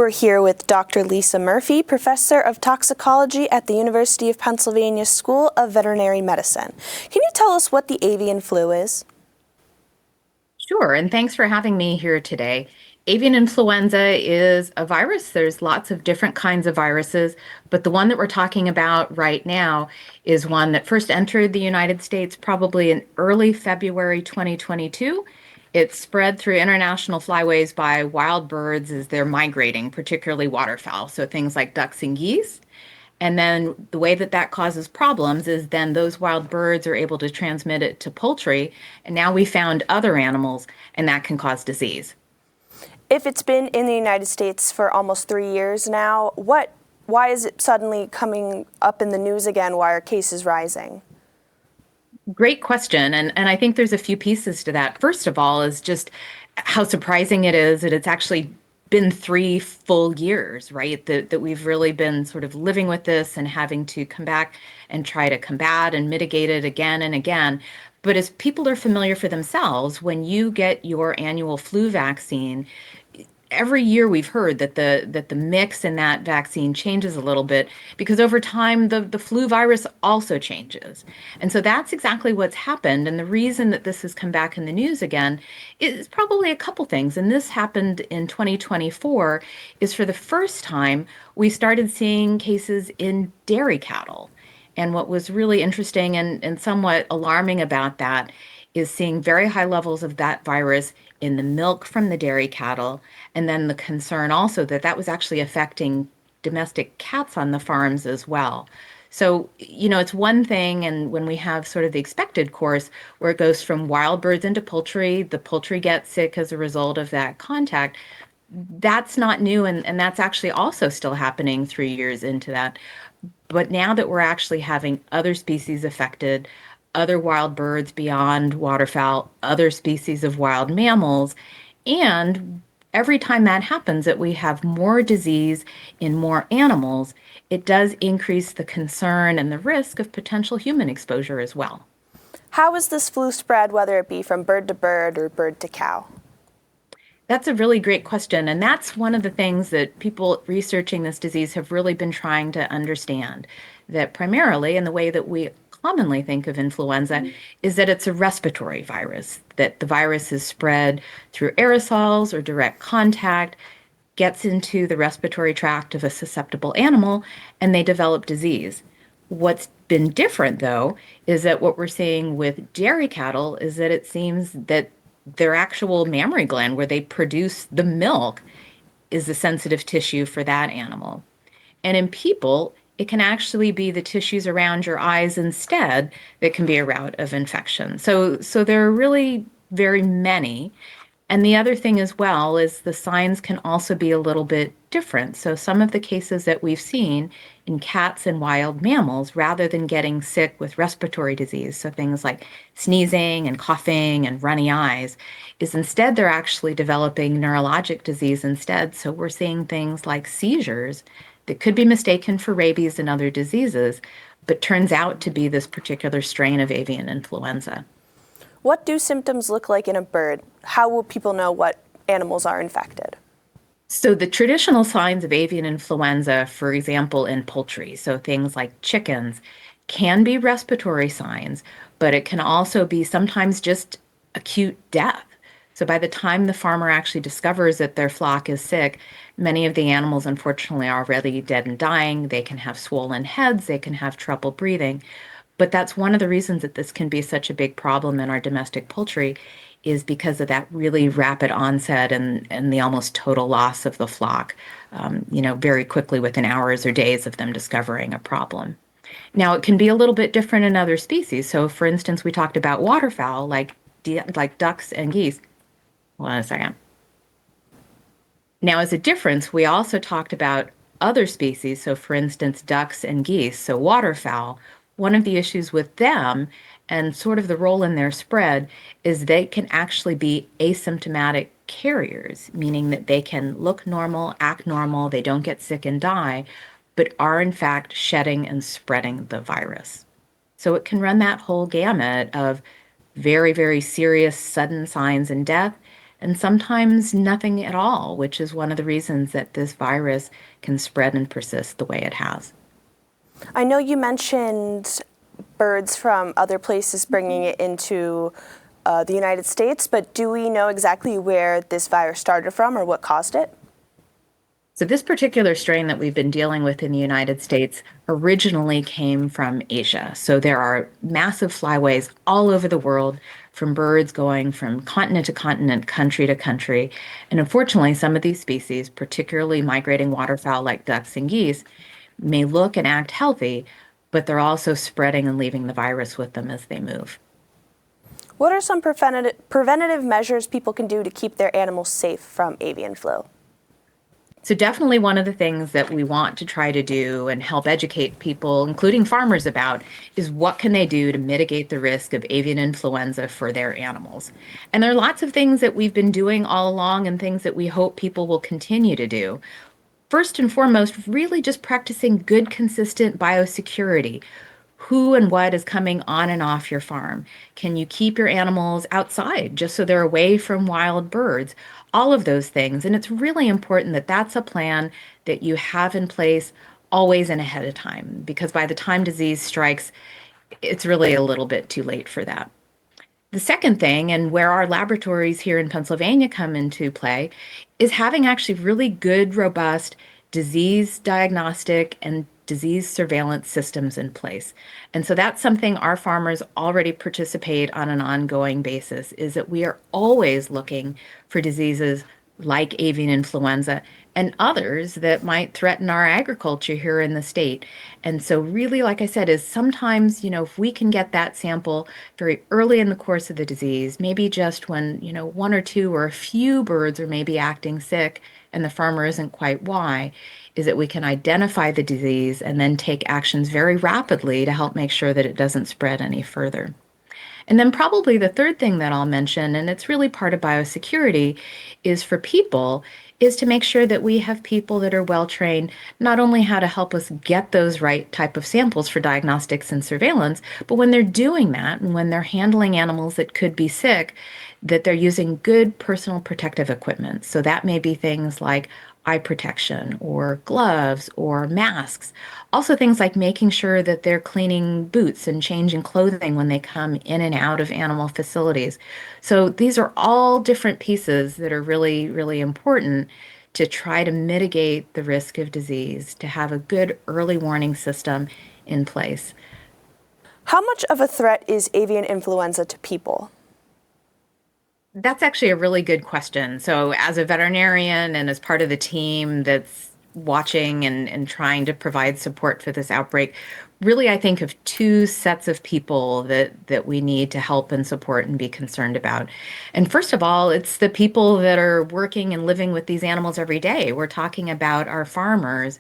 We're here with Dr. Lisa Murphy, Professor of Toxicology at the University of Pennsylvania School of Veterinary Medicine. Can you tell us what the avian flu is? Sure, and thanks for having me here today. Avian influenza is a virus. There's lots of different kinds of viruses, but the one that we're talking about right now is one that first entered the United States probably in early February 2022. It's spread through international flyways by wild birds as they're migrating, particularly waterfowl, so things like ducks and geese. And then the way that that causes problems is then those wild birds are able to transmit it to poultry. And now we found other animals, and that can cause disease. If it's been in the United States for almost 3 years now, why is it suddenly coming up in the news again? Why are cases rising? Great question. And I think there's a few pieces to that. First of all, is just how surprising it is that it's actually been 3 full years, right? That we've really been sort of living with this and having to come back and try to combat and mitigate it again and again. But as people are familiar for themselves, when you get your annual flu vaccine, every year we've heard that the mix in that vaccine changes a little bit because over time the flu virus also changes. And so that's exactly what's happened. And the reason that this has come back in the news again is probably a couple things. And this happened in 2024 is for the first time we started seeing cases in dairy cattle. And what was really interesting and somewhat alarming about that is seeing very high levels of that virus in the milk from the dairy cattle. And then the concern also that that was actually affecting domestic cats on the farms as well. So, it's one thing, and when we have sort of the expected course where it goes from wild birds into poultry, the poultry gets sick as a result of that contact. That's not new, and that's actually also still happening 3 years into that. But now that we're actually having other species affected, other wild birds beyond waterfowl, other species of wild mammals, and every time that happens, that we have more disease in more animals, it does increase the concern and the risk of potential human exposure as well. How is this flu spread, whether it be from bird to bird or bird to cow? That's a really great question. And that's one of the things that people researching this disease have really been trying to understand. That primarily, in the way that we commonly think of influenza, is that it's a respiratory virus, that the virus is spread through aerosols or direct contact, gets into the respiratory tract of a susceptible animal, and they develop disease. What's been different, though, is that what we're seeing with dairy cattle is that it seems that their actual mammary gland, where they produce the milk, is the sensitive tissue for that animal. And in people, it can actually be the tissues around your eyes instead that can be a route of infection. So there are really very many. And the other thing as well is the signs can also be a little bit different. So some of the cases that we've seen in cats and wild mammals, rather than getting sick with respiratory disease, so things like sneezing and coughing and runny eyes, is instead they're actually developing neurologic disease instead. So we're seeing things like seizures that could be mistaken for rabies and other diseases, but turns out to be this particular strain of avian influenza. What do symptoms look like in a bird? How will people know what animals are infected? So the traditional signs of avian influenza, for example, in poultry, so things like chickens, can be respiratory signs, but it can also be sometimes just acute death. So by the time the farmer actually discovers that their flock is sick, many of the animals unfortunately are already dead and dying. They can have swollen heads, they can have trouble breathing. But that's one of the reasons that this can be such a big problem in our domestic poultry is because of that really rapid onset and the almost total loss of the flock, very quickly within hours or days of them discovering a problem. Now, it can be a little bit different in other species. So, for instance, we talked about waterfowl, like ducks and geese. Hold on a second. Now, as a difference, we also talked about other species. So, for instance, ducks and geese, so waterfowl. One of the issues with them and sort of the role in their spread is they can actually be asymptomatic carriers, meaning that they can look normal, act normal, they don't get sick and die, but are in fact shedding and spreading the virus. So it can run that whole gamut of very, very serious sudden signs and death, and sometimes nothing at all, which is one of the reasons that this virus can spread and persist the way it has. I know you mentioned birds from other places bringing it into the United States, but do we know exactly where this virus started from or what caused it? So, this particular strain that we've been dealing with in the United States originally came from Asia. So, there are massive flyways all over the world from birds going from continent to continent, country to country. And unfortunately, some of these species, particularly migrating waterfowl like ducks and geese, may look and act healthy, but they're also spreading and leaving the virus with them as they move. What are some preventative measures people can do to keep their animals safe from avian flu? So definitely one of the things that we want to try to do and help educate people, including farmers about, is what can they do to mitigate the risk of avian influenza for their animals. And there are lots of things that we've been doing all along and things that we hope people will continue to do. First and foremost, really just practicing good, consistent biosecurity. Who and what is coming on and off your farm? Can you keep your animals outside just so they're away from wild birds? All of those things. And it's really important that that's a plan that you have in place always and ahead of time, because by the time disease strikes, it's really a little bit too late for that. The second thing, and where our laboratories here in Pennsylvania come into play, is having actually really good, robust disease diagnostic and disease surveillance systems in place. And so that's something our farmers already participate on an ongoing basis, is that we are always looking for diseases like avian influenza and others that might threaten our agriculture here in the state. And so really, like I said, is sometimes, if we can get that sample very early in the course of the disease, maybe just when, one or two or a few birds are maybe acting sick and the farmer isn't quite why, is that we can identify the disease and then take actions very rapidly to help make sure that it doesn't spread any further. And then, probably the third thing that I'll mention, and it's really part of biosecurity, is for people, is to make sure that we have people that are well trained, not only how to help us get those right type of samples for diagnostics and surveillance, but when they're doing that and when they're handling animals that could be sick, that they're using good personal protective equipment. So that may be things like eye protection or gloves or masks. Also, things like making sure that they're cleaning boots and changing clothing when they come in and out of animal facilities. So, these are all different pieces that are really, really important to try to mitigate the risk of disease, to have a good early warning system in place. How much of a threat is avian influenza to people? That's actually a really good question. So, as a veterinarian and as part of the team that's watching and trying to provide support for this outbreak, really I think of two sets of people that we need to help and support and be concerned about. And first of all, it's the people that are working and living with these animals every day. We're talking about our farmers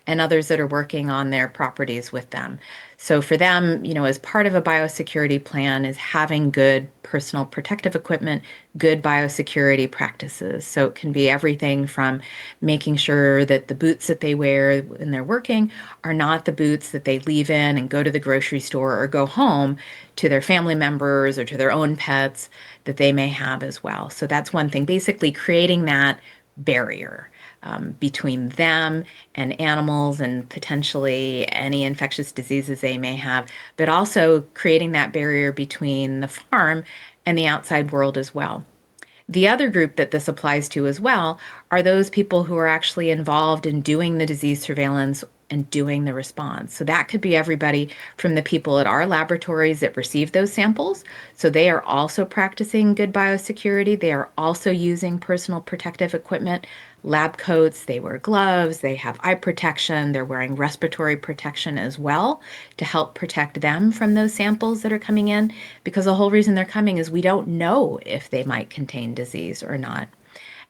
and others that are working on their properties with them. So for them, as part of a biosecurity plan is having good personal protective equipment, good biosecurity practices. So it can be everything from making sure that the boots that they wear when they're working are not the boots that they leave in and go to the grocery store or go home to their family members or to their own pets that they may have as well. So that's one thing, basically creating that barrier between them and animals and potentially any infectious diseases they may have, but also creating that barrier between the farm and the outside world as well. The other group that this applies to as well are those people who are actually involved in doing the disease surveillance and doing the response. So that could be everybody from the people at our laboratories that receive those samples. So they are also practicing good biosecurity. They are also using personal protective equipment, lab coats, they wear gloves, they have eye protection, they're wearing respiratory protection as well to help protect them from those samples that are coming in. Because the whole reason they're coming is we don't know if they might contain disease or not.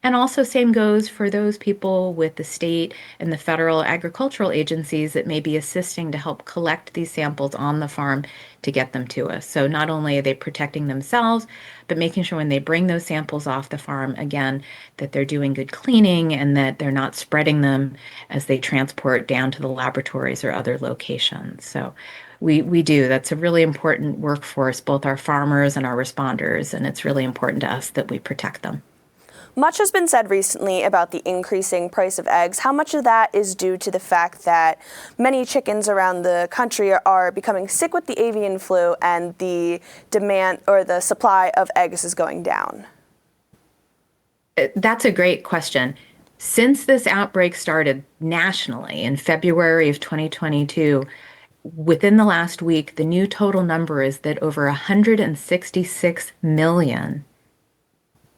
And also, same goes for those people with the state and the federal agricultural agencies that may be assisting to help collect these samples on the farm to get them to us. So not only are they protecting themselves, but making sure when they bring those samples off the farm, again, that they're doing good cleaning and that they're not spreading them as they transport down to the laboratories or other locations. So we do. That's a really important workforce, both our farmers and our responders, and it's really important to us that we protect them. Much has been said recently about the increasing price of eggs. How much of that is due to the fact that many chickens around the country are becoming sick with the avian flu and the demand or the supply of eggs is going down? That's a great question. Since this outbreak started nationally in February of 2022, within the last week, the new total number is that over 166 million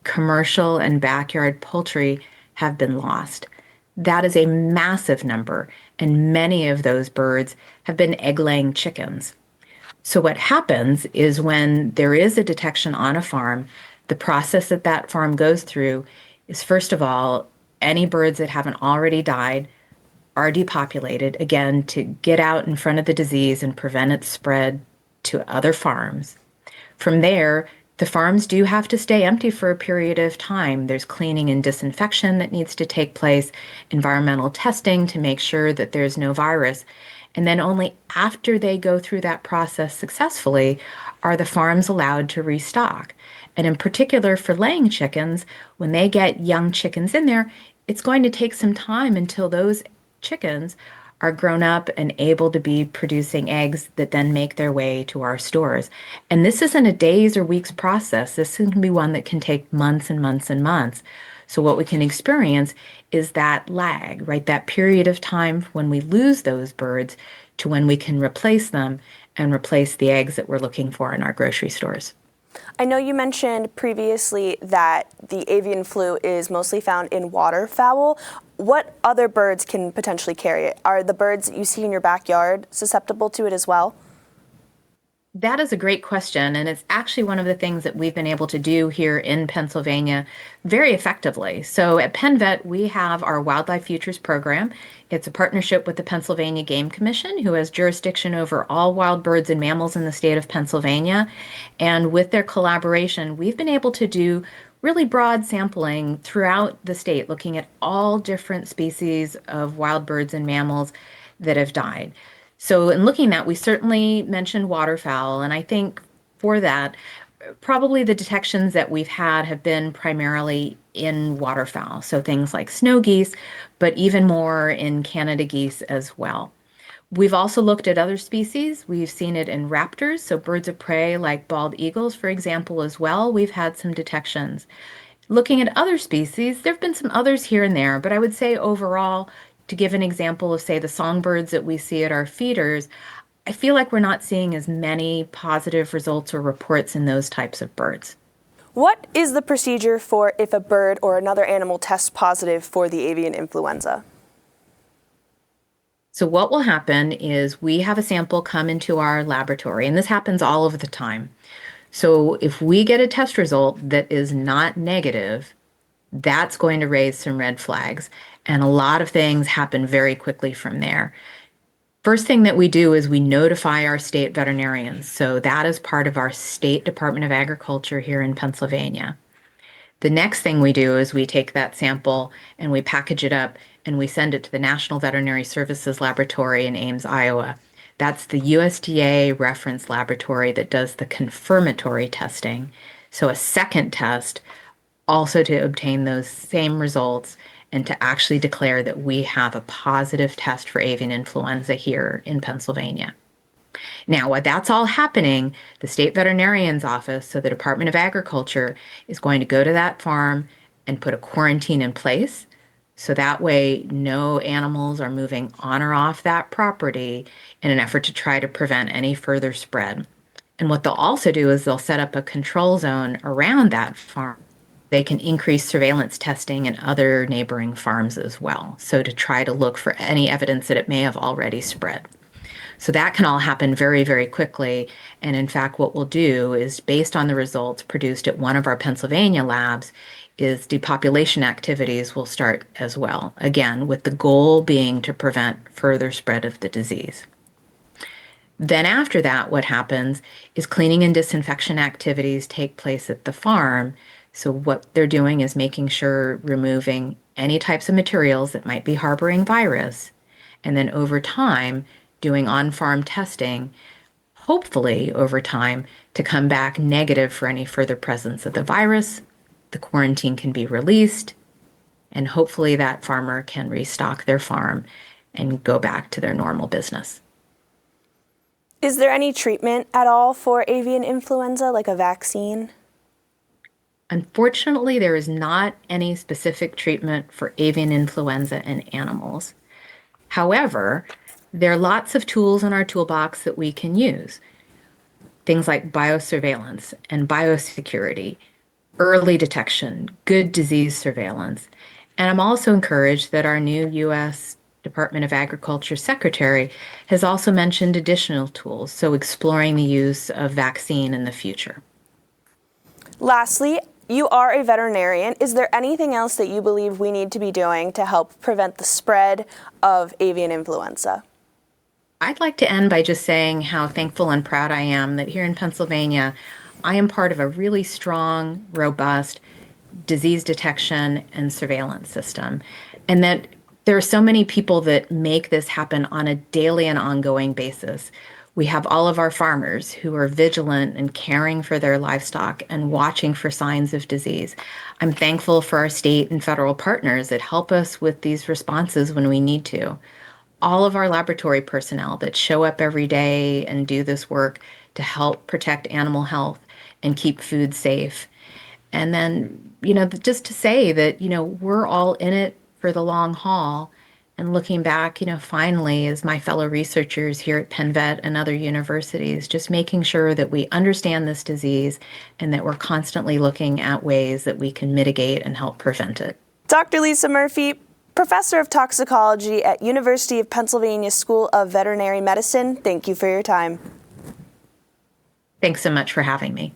commercial and backyard poultry have been lost. That is a massive number, and many of those birds have been egg-laying chickens. So what happens is when there is a detection on a farm, the process that that farm goes through is, first of all, any birds that haven't already died are depopulated, again, to get out in front of the disease and prevent its spread to other farms. From there, the farms do have to stay empty for a period of time. There's cleaning and disinfection that needs to take place, environmental testing to make sure that there's no virus. And then only after they go through that process successfully are the farms allowed to restock. And in particular for laying chickens, when they get young chickens in there, it's going to take some time until those chickens are grown up and able to be producing eggs that then make their way to our stores. And this isn't a days or weeks process. This can be one that can take months and months and months. So what we can experience is that lag, right? That period of time when we lose those birds to when we can replace them and replace the eggs that we're looking for in our grocery stores. I know you mentioned previously that the avian flu is mostly found in waterfowl. What other birds can potentially carry it? Are the birds that you see in your backyard susceptible to it as well? That is a great question, and it's actually one of the things that we've been able to do here in Pennsylvania very effectively. So at PennVet, we have our Wildlife Futures program. It's a partnership with the Pennsylvania Game Commission, who has jurisdiction over all wild birds and mammals in the state of Pennsylvania. And with their collaboration, we've been able to do really broad sampling throughout the state, looking at all different species of wild birds and mammals that have died. So in looking at that, we certainly mentioned waterfowl, and I think for that, probably the detections that we've had have been primarily in waterfowl, so things like snow geese, but even more in Canada geese as well. We've also looked at other species. We've seen it in raptors, so birds of prey like bald eagles, for example, as well. We've had some detections. Looking at other species, there have been some others here and there, but I would say overall, to give an example of, say, the songbirds that we see at our feeders, I feel like we're not seeing as many positive results or reports in those types of birds. What is the procedure for if a bird or another animal tests positive for the avian influenza? So what will happen is we have a sample come into our laboratory, and this happens all of the time. So if we get a test result that is not negative, that's going to raise some red flags. And a lot of things happen very quickly from there. First thing that we do is we notify our state veterinarians. So that is part of our State Department of Agriculture here in Pennsylvania. The next thing we do is we take that sample and we package it up and we send it to the National Veterinary Services Laboratory in Ames, Iowa. That's the USDA reference laboratory that does the confirmatory testing. So a second test also to obtain those same results and to actually declare that we have a positive test for avian influenza here in Pennsylvania. Now, while that's all happening, the state veterinarian's office, so the Department of Agriculture, is going to go to that farm and put a quarantine in place. So that way, no animals are moving on or off that property in an effort to try to prevent any further spread. And what they'll also do is they'll set up a control zone around that farm. They can increase surveillance testing in other neighboring farms as well, so to try to look for any evidence that it may have already spread. So that can all happen very, very quickly. And in fact, what we'll do is, based on the results produced at one of our Pennsylvania labs, is depopulation activities will start as well, again, with the goal being to prevent further spread of the disease. Then after that, what happens is cleaning and disinfection activities take place at the farm. So what they're doing is making sure removing any types of materials that might be harboring virus, and then over time doing on-farm testing, hopefully over time to come back negative for any further presence of the virus the quarantine can be released, and hopefully that farmer can restock their farm and go back to their normal business. Is there any treatment at all for avian influenza, like a vaccine? Unfortunately, there is not any specific treatment for avian influenza in animals. However, there are lots of tools in our toolbox that we can use. Things like biosurveillance and biosecurity, early detection, good disease surveillance. And I'm also encouraged that our new U.S. Department of Agriculture Secretary has also mentioned additional tools, so exploring the use of vaccine in the future. Lastly, you are a veterinarian. Is there anything else that you believe we need to be doing to help prevent the spread of avian influenza? I'd like to end by just saying how thankful and proud I am that here in Pennsylvania, I am part of a really strong, robust disease detection and surveillance system, and that there are so many people that make this happen on a daily and ongoing basis. We have all of our farmers who are vigilant and caring for their livestock and watching for signs of disease. I'm thankful for our state and federal partners that help us with these responses when we need to. All of our laboratory personnel that show up every day and do this work to help protect animal health and keep food safe. And then, just to say that, we're all in it for the long haul. And looking back, finally, as my fellow researchers here at Penn Vet and other universities, just making sure that we understand this disease and that we're constantly looking at ways that we can mitigate and help prevent it. Dr. Lisa Murphy, Professor of Toxicology at University of Pennsylvania School of Veterinary Medicine, thank you for your time. Thanks so much for having me.